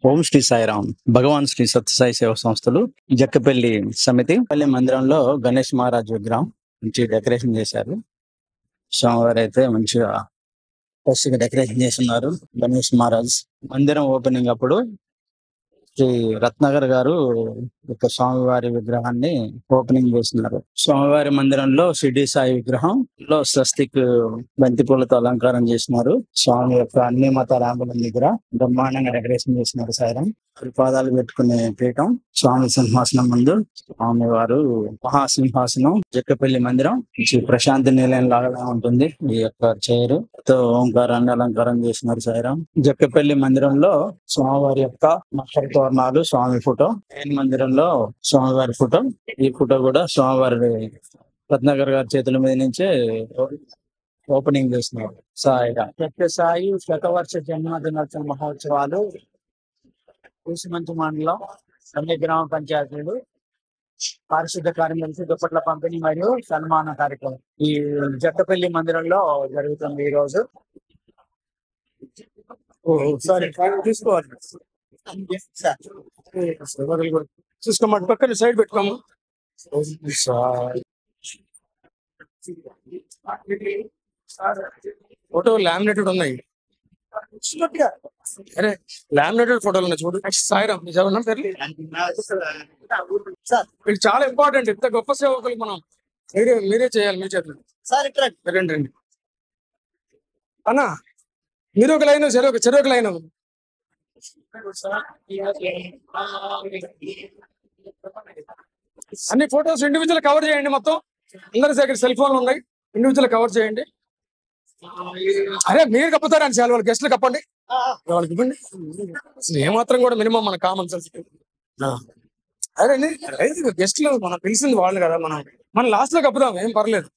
ఓం శ్రీ సాయిరామ్. భగవాన్ శ్రీ సత్యసాయి సేవా సంస్థలు జక్కపల్లి సమితి పల్లి మందిరంలో గణేష్ మహారాజ్ విగ్రహం మంచి డెకరేషన్ చేశారు. స్వామివారు అయితే మంచిగా ఫ్రెష్ గా డెకరేషన్ చేస్తున్నారు. గణేష్ మహారాజ్ మందిరం ఓపెనింగ్ అప్పుడు శ్రీ రత్నాకర్ గారు ఒక స్వామివారి విగ్రహాన్ని ఓపెనింగ్ చేస్తున్నారు. స్వామివారి మందిరంలో షిర్డీ సాయి విగ్రహం లో స్వస్తిక్ బంతి పూలతో అలంకారం చేసినారు. స్వామి యొక్క అన్ని మతాల ఆంబులం దగ్గర బ్రహ్మాండంగా డెకరేషన్ చేసినారు. సాయిరం పాదాలు పెట్టుకునే పీఠం, స్వామి సింహాసనం ముందు స్వామివారు మహాసింహాసనం. జక్కపల్లి మందిరం ప్రశాంతి నిలయం లాగా ఉంటుంది. ఈ యొక్క చైరు తో ఓంకారాన్ని అలంకారం చేసినారు. సాయిరాం జక్కపల్లి మందిరంలో స్వామివారి యొక్క మకర తోరణాలు, స్వామి ఫోటో, మెయిన్ మందిరంలో స్వామివారి ఫోటో. ఈ ఫోటో కూడా స్వామివారి రత్నాకర్ గారి చేతుల మీద నుంచే ఓపెనింగ్ చేస్తున్నారు. సాయిగా సత్యసాయి శతవర్ష జన్మదినోత్సవ మహోత్సవాలు కూసుమంచి మండలం అన్ని గ్రామ పంచాయతీలు పారిశుద్ధ కార్మికులకు దుప్పట్ల పంపిణీ మరియు సన్మాన కార్యక్రమం ఈ జక్కపల్లి మందిరంలో జరుగుతుంది. ఈ రోజు సారీ తీసుకోవాలి చూసుకోమంటే పక్కన సైడ్ పెట్టుకోము. ఫోటో లామినేటెడ్ ఉన్నాయి. అరే లామినేటెడ్ ఫోటోలు ఉన్నాయి చూడు. సాయిరామ్ వీళ్ళు చాలా ఇంపార్టెంట్. ఇంత గొప్ప సేవకులు మనం మీరే చేయాలి. మీ చేతులు రండి రండి అన్నా. మీరు ఒక లైన్, చెరొక లైన్. అన్ని ఫొటోస్ ఇండివిజువల్ కవర్ చేయండి. మొత్తం అందరి దగ్గర సెల్ ఫోన్లు ఉన్నాయి. ఇండివిజువల్ కవర్ చేయండి. అరే మీరు కప్పుతారని చాలా వాళ్ళు గెస్ట్లు కప్పండి. వాళ్ళకి ఇవ్వండి. అసలు ఏమాత్రం కూడా మినిమం మన కామన్ సెన్స్. అరే గెస్ట్లు మనం పిలిచింది వాళ్ళు కదా, మనం లాస్ట్ లో కప్పుదాం, ఏం పర్లేదు.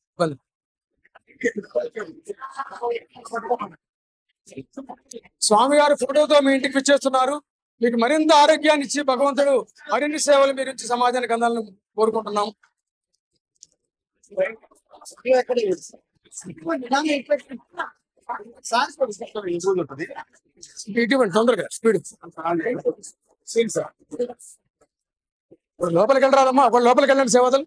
స్వామి గారు ఫోటోతో మీ ఇంటికి విచ్చేస్తున్నారు. మీకు మరింత ఆరోగ్యాన్ని ఇచ్చి భగవంతుడు మరిన్ని సేవలు మీరు ఇచ్చి సమాజానికి అందాలని కోరుకుంటున్నాం. ఇటువంటి తొందరగా స్పీడ్ లోపలికి వెళ్ళరాదమ్మా. అప్పుడు లోపలికి వెళ్ళండి సేవతలు.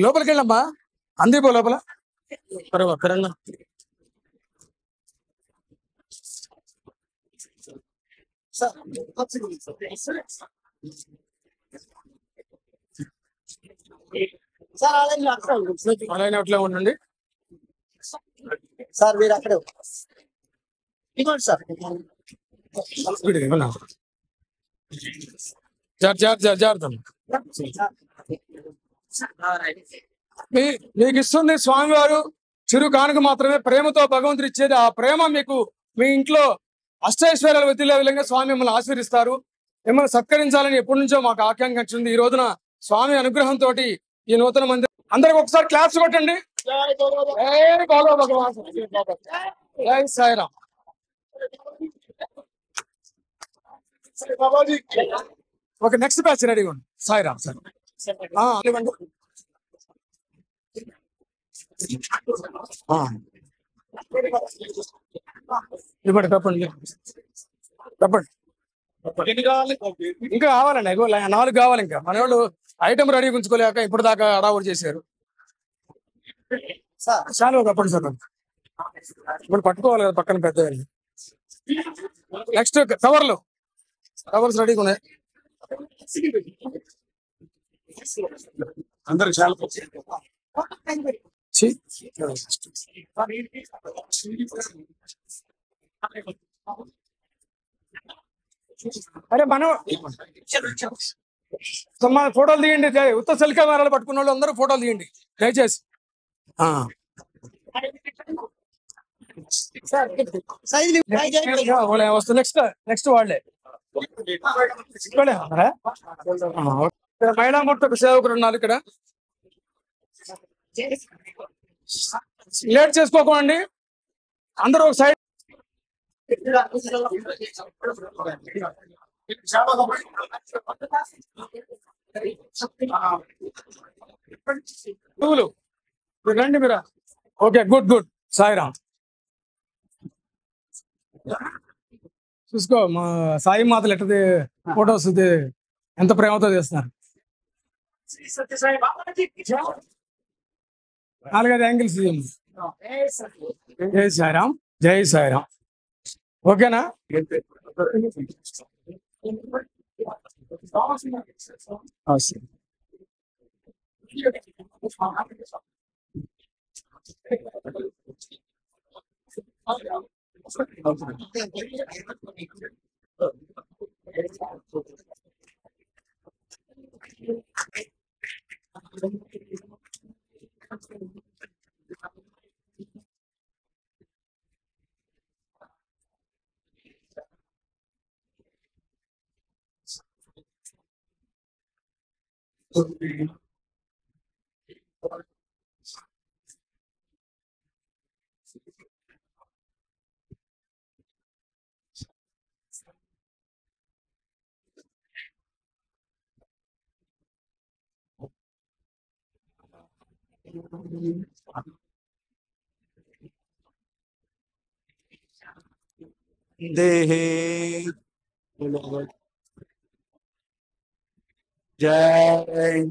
లోపలికి వెళ్ళమ్మా. అందిపో లోపల. అలానే అట్లా ఉండండి సార్. మీరు అక్కడే సార్. మీకు ఇస్తుంది స్వామివారు చిరు కానుక మాత్రమే. ప్రేమతో భగవంతుడు ఇచ్చేది. ఆ ప్రేమ మీకు మీ ఇంట్లో అష్టైశ్వర్యాలు వెతిలే విధంగా స్వామి మిమ్మల్ని ఆశీర్వదిస్తారు. మిమ్మల్ని సత్కరించాలని ఎప్పటి నుంచో మాకు ఆకాంక్ష ఉంది. ఈ రోజున స్వామి అనుగ్రహంతో ఈ నూతన మందిరం అందరికి ఒకసారి క్లాప్స్ కొట్టండి. జై సాయిరామ్. ఓకే, నెక్స్ట్ బ్యాచ్ రెడీగా ఉంది. సాయిరామ్ సార్. ఇవ్వండి, తప్పండి తప్పండి. ఇంకా కావాలండి. 4 కావాలి. ఇంకా మన వాళ్ళు ఐటమ్ రెడీ ఉంచుకోలేక ఇప్పుడు దాకా అడావుడు చేశారు. చాలా తప్పండి సార్. ఇప్పుడు పట్టుకోవాలి కదా పక్కన పెద్ద. నెక్స్ట్ కవర్స్ రెడీగా ఉన్నాయి. అందరు చాలా అరే మనం ఫోటోలు తీయండి. ఉత్త సెల్ కెమెరాలు పట్టుకున్న వాళ్ళు అందరూ ఫోటోలు తీయండి దయచేసి. నెక్స్ట్ వాళ్ళే మహిళా మొత్తం సేవకులు ఉన్నారు ఇక్కడ. లేట్ చేసుకోకండి. అందరూ ఒక సైడ్. రండి మీరు. Okay, good. సాయిరామ్. చూసుకో మా సాయి మాతలు ఎట్టది ఫొటోస్ ఎంత ప్రేమతో చేస్తున్నారు. నాలుగైదు యాంగిల్స్ జై సాయిరామ్, జై సాయిరామ్. ఓకేనా? అవసరం. దేహే జై